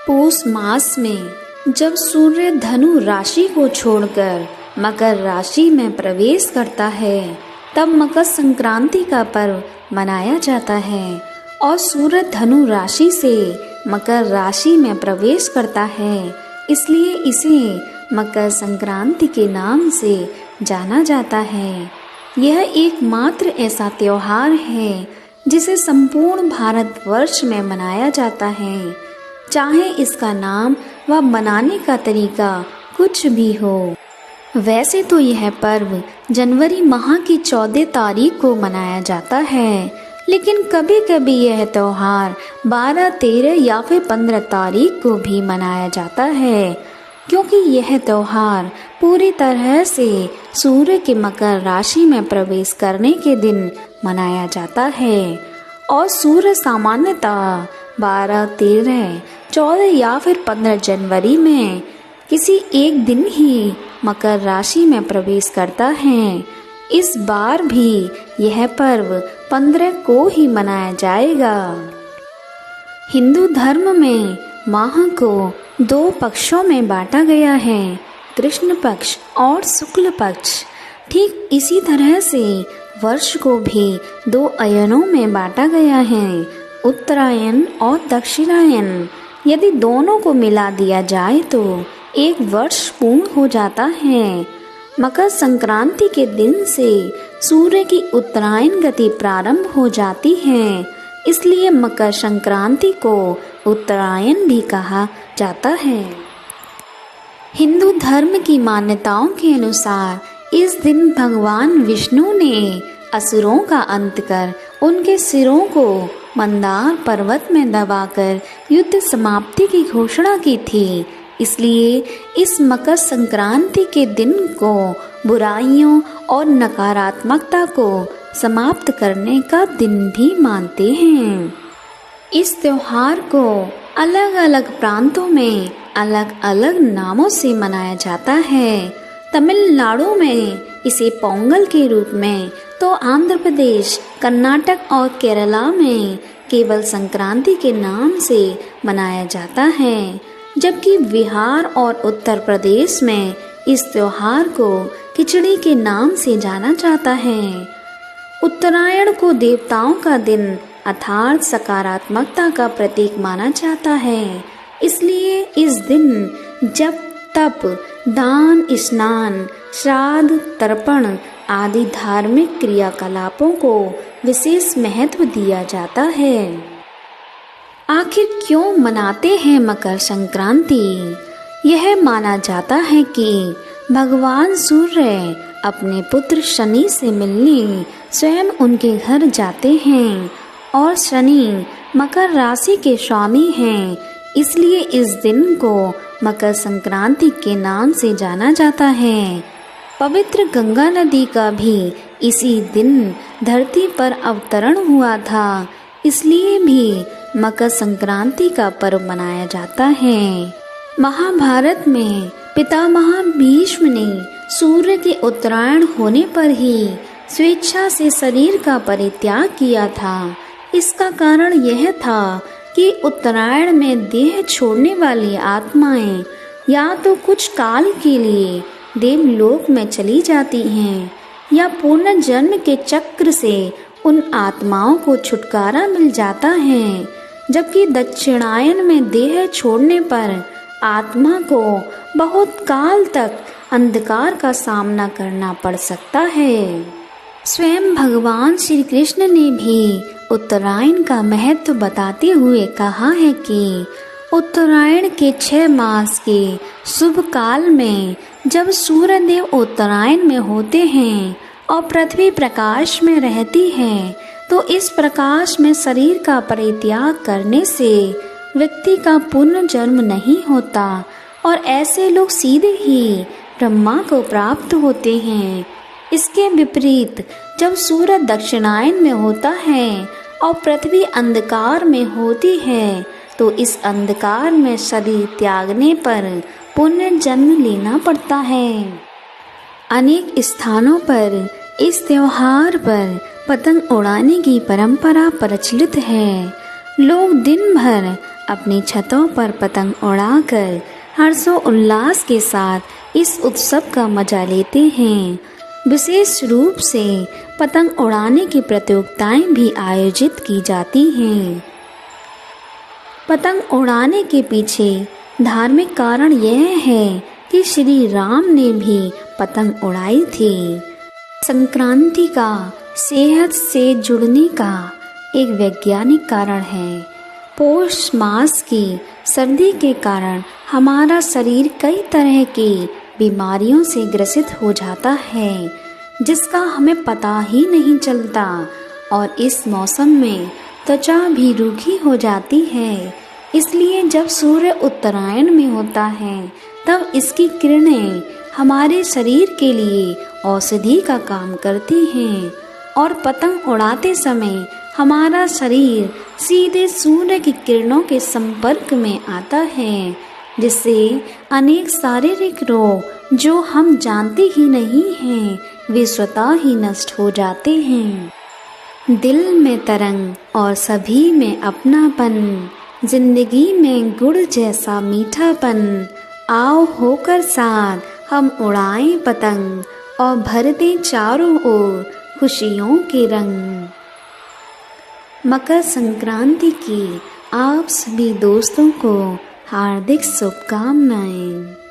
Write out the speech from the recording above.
पूस मास में जब सूर्य धनु राशि को छोड़कर मकर राशि में प्रवेश करता है तब मकर संक्रांति का पर्व मनाया जाता है। और सूर्य धनु राशि से मकर राशि में प्रवेश करता है, इसलिए इसे मकर संक्रांति के नाम से जाना जाता है। यह एकमात्र ऐसा त्योहार है जिसे संपूर्ण भारतवर्ष में मनाया जाता है, चाहे इसका नाम व मनाने का तरीका कुछ भी हो। वैसे तो यह पर्व जनवरी माह की 14 तारीख को मनाया जाता है, लेकिन कभी कभी यह त्योहार 12, 13 या फिर 15 तारीख को भी मनाया जाता है, क्योंकि यह त्योहार पूरी तरह से सूर्य के मकर राशि में प्रवेश करने के दिन मनाया जाता है। और सूर्य सामान्यतः 12, 13, 14 या फिर 15 जनवरी में किसी एक दिन ही मकर राशि में प्रवेश करता है। इस बार भी यह पर्व 15 को ही मनाया जाएगा। हिंदू धर्म में माह को 2 पक्षों में बांटा गया है, कृष्ण पक्ष और शुक्ल पक्ष। ठीक इसी तरह से वर्ष को भी 2 अयनों में बांटा गया है, उत्तरायण और दक्षिणायन। यदि दोनों को मिला दिया जाए तो एक वर्ष पूर्ण हो जाता है। मकर संक्रांति के दिन से सूर्य की उत्तरायण गति प्रारंभ हो जाती है, इसलिए मकर संक्रांति को उत्तरायण भी कहा जाता है। हिंदू धर्म की मान्यताओं के अनुसार इस दिन भगवान विष्णु ने असुरों का अंत कर उनके सिरों को मंदार पर्वत में दबाकर युद्ध समाप्ति की घोषणा की थी। इसलिए इस मकर संक्रांति के दिन को बुराइयों और नकारात्मकता को समाप्त करने का दिन भी मानते हैं। इस त्योहार को अलग अलग प्रांतों में अलग अलग नामों से मनाया जाता है। तमिलनाडु में इसे पोंगल के रूप में, तो आंध्र प्रदेश, कर्नाटक और केरला में केवल संक्रांति के नाम से मनाया जाता है, जबकि बिहार और उत्तर प्रदेश में इस त्योहार को खिचड़ी के नाम से जाना जाता है। उत्तरायण को देवताओं का दिन अर्थात सकारात्मकता का प्रतीक माना जाता है, इसलिए इस दिन जप, तप, दान, स्नान, श्राद्ध, तर्पण आदि धार्मिक क्रियाकलापों को विशेष महत्व दिया जाता है। आखिर क्यों मनाते हैं मकर संक्रांति? यह माना जाता है कि भगवान सूर्य अपने पुत्र शनि से मिलने स्वयं उनके घर जाते हैं और शनि मकर राशि के स्वामी हैं, इसलिए इस दिन को मकर संक्रांति के नाम से जाना जाता है। पवित्र गंगा नदी का भी इसी दिन धरती पर अवतरण हुआ था, इसलिए भी मकर संक्रांति का पर्व मनाया जाता है। महाभारत में पितामह भीष्म ने सूर्य के उत्तरायण होने पर ही स्वेच्छा से शरीर का परित्याग किया था। इसका कारण यह था कि उत्तरायण में देह छोड़ने वाली आत्माएं या तो कुछ काल के लिए देवलोक में चली जाती हैं या पुनर्जन्म के चक्र से उन आत्माओं को छुटकारा मिल जाता है, जबकि दक्षिणायन में देह छोड़ने पर आत्मा को बहुत काल तक अंधकार का सामना करना पड़ सकता है। स्वयं भगवान श्री कृष्ण ने भी उत्तरायण का महत्व बताते हुए कहा है कि उत्तरायण के 6 मास के शुभ काल में जब सूर्य देव उत्तरायण में होते हैं और पृथ्वी प्रकाश में रहती है, तो इस प्रकाश में शरीर का परित्याग करने से व्यक्ति का पुनर्जन्म नहीं होता और ऐसे लोग सीधे ही ब्रह्मा को प्राप्त होते हैं। इसके विपरीत जब सूर्य दक्षिणायन में होता है और पृथ्वी अंधकार में होती है, तो इस अंधकार में शरीर त्यागने पर पुनर्जन्म लेना पड़ता है। अनेक स्थानों पर इस त्योहार पर पतंग उड़ाने की परंपरा प्रचलित है। लोग दिन भर अपनी छतों पर पतंग उड़ाकर हर्षोल्लास के साथ इस उत्सव का मजा लेते हैं। विशेष रूप से पतंग उड़ाने की प्रतियोगिताएं भी आयोजित की जाती हैं। पतंग उड़ाने के पीछे धार्मिक कारण यह है कि श्री राम ने भी पतंग उड़ाई थी। संक्रांति का सेहत से जुड़ने का एक वैज्ञानिक कारण है। पौष मास की सर्दी के कारण हमारा शरीर कई तरह की बीमारियों से ग्रसित हो जाता है, जिसका हमें पता ही नहीं चलता, और इस मौसम में त्वचा भी रूखी हो जाती है। इसलिए जब सूर्य उत्तरायण में होता है तब इसकी किरणें हमारे शरीर के लिए औषधि का काम करती हैं, और पतंग उड़ाते समय हमारा शरीर सीधे सूर्य की किरणों के संपर्क में आता है, जिससे अनेक शारीरिक रोग जो हम जानते ही नहीं हैं वे स्वतः ही नष्ट हो जाते हैं। दिल में तरंग और सभी में अपनापन, जिंदगी में गुड़ जैसा मीठापन, आओ होकर साथ हम उड़ाएं पतंग और भर दें चारों ओर खुशियों के रंग। मकर संक्रांति की आप सभी दोस्तों को हार्दिक शुभकामनाएं।